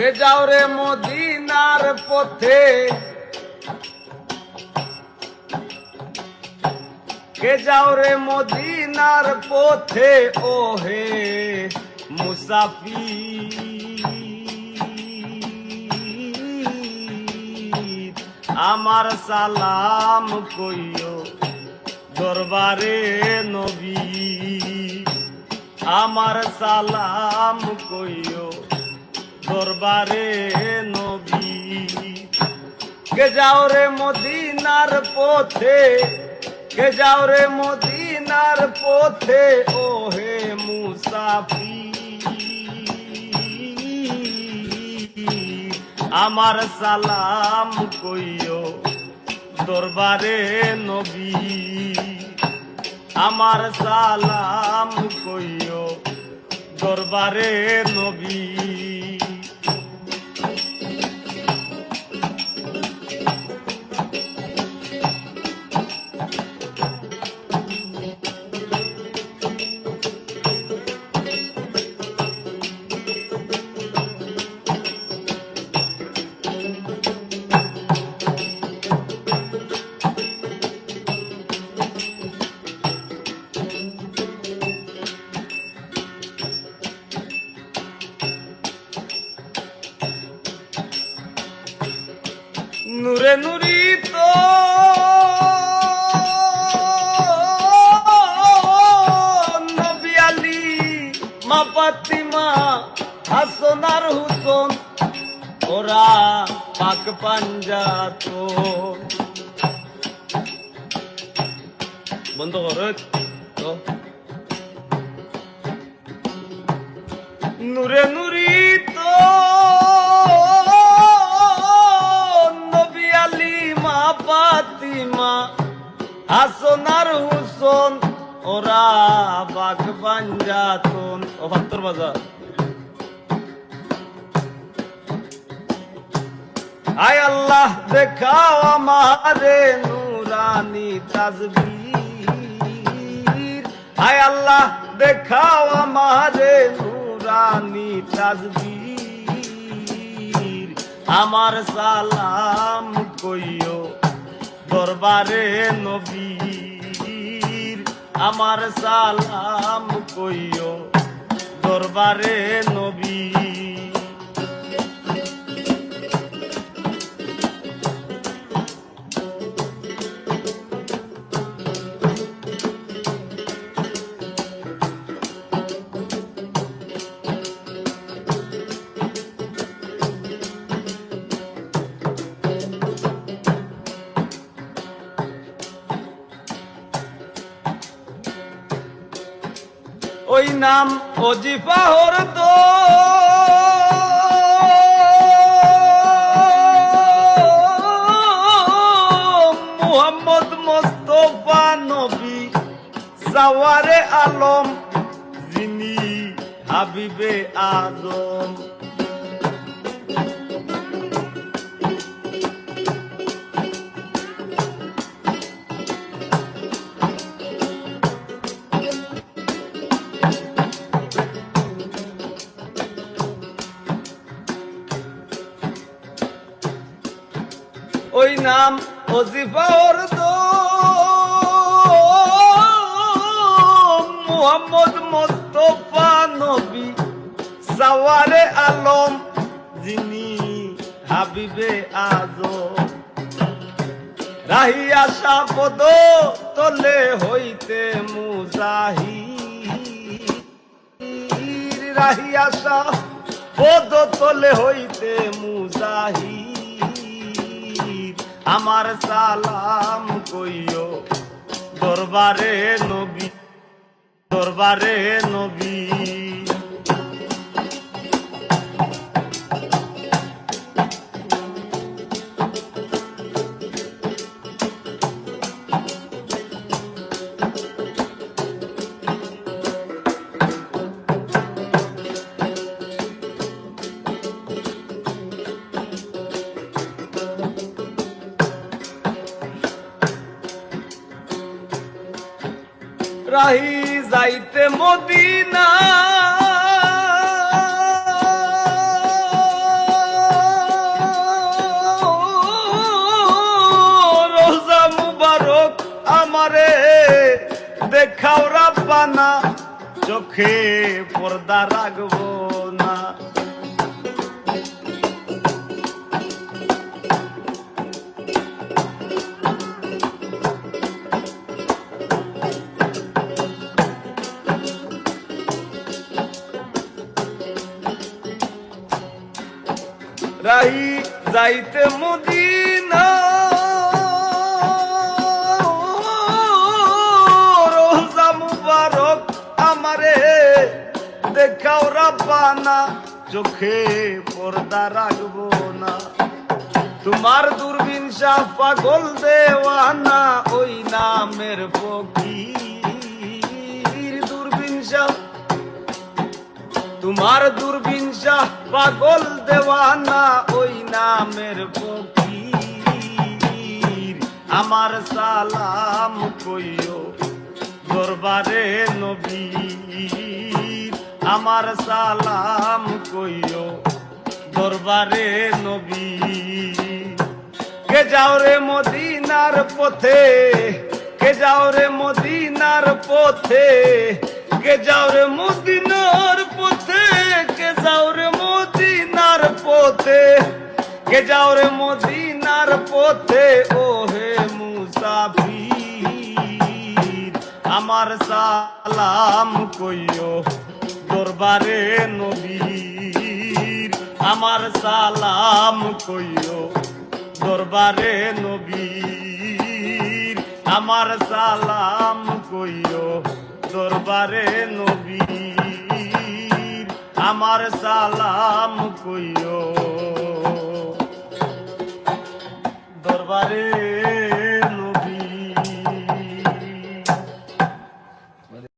কে যাও রে মদিনার পথে, কে যাও রে মদিনার পথে, ও হে মুসাফির। আমার সালাম কইও দরবারে নবী, আমার সালাম কইও দরবারে নবী। কে যাও রে মদিনার পথে, কে যাও রে মদিনার পথে, ও হে মুসাফির। আমার সালাম কইও দরবারে নবী, আমার সালাম কইও দরবারে নবী। নূরে নুরিত নবী আলী, মা ফাতিমা, হাসান আর হুসেন, ওরা পাক পাঞ্জাতন। বন্ধ করো তো। নূরে নুরিত ফাতিমা, হাসান আর হুসেন, ওরা পাক পাঞ্জাতন। ও ভাত্তর বাজার। আয় আল্লাহ দেখাও আমারে নুরানি তাজবীর, আয় আল্লাহ দেখাও আমারে নুরানি তাজবীর। আমার সালাম কইও দরবারে নবীর, আমার সালাম কইও দরবারে নবী। ওই নাম ওজিফা হরদ মুহাম্মদ মুস্তাফা নবী সাওয়ারে আলম, যিনি হাবিবে আজম। ওই নাম ওজিফা হরদ মুহাম্মদ মুস্তাফা নবী সাওয়ারে আলম, যিনি হাবিবে আজম। রাহি আশা পদ তলে হইতে মুজাহির, রাহি আশা পদ তলে হইতে মুজাহির। আমার সালাম কইও দরবারে নবী, দরবারে নবী। রাহি যাইতে মদিনা দেখাও রাব্বানা চোখে পর্দা রাখবো না। রাহি যাইতে মদিনা রোজা মুবারক আমারে দেখাও রাব্বানা চোখে পর্দা রাখবো না। তোমার দূরবীন শাহ পাগল দেওয়ানা ওই নামের ফকির দূরবীন শাহ, তোমার দূরবীন শাহ পাগল দেওয়ানা ওই নামের ফকির। আমার সালাম কইও দরবারে নবীর, আমার সালাম কইও দরবারে নবীর। কে যাও রে মদিনার পথে, কে যাও রে মদিনার পথে, কে যাও রে মদিনার পথে, কে যাও রে মদিনার পথে, কে যাও রে মদিনার পথে ও হে মুসাফির। আমার সালাম কইও দরবারে নবীর, আমার সালাম কইও দরবারে নবীর, আমার সালাম কইও দরবারে নবীর, আমার সালাম কইও দরবারে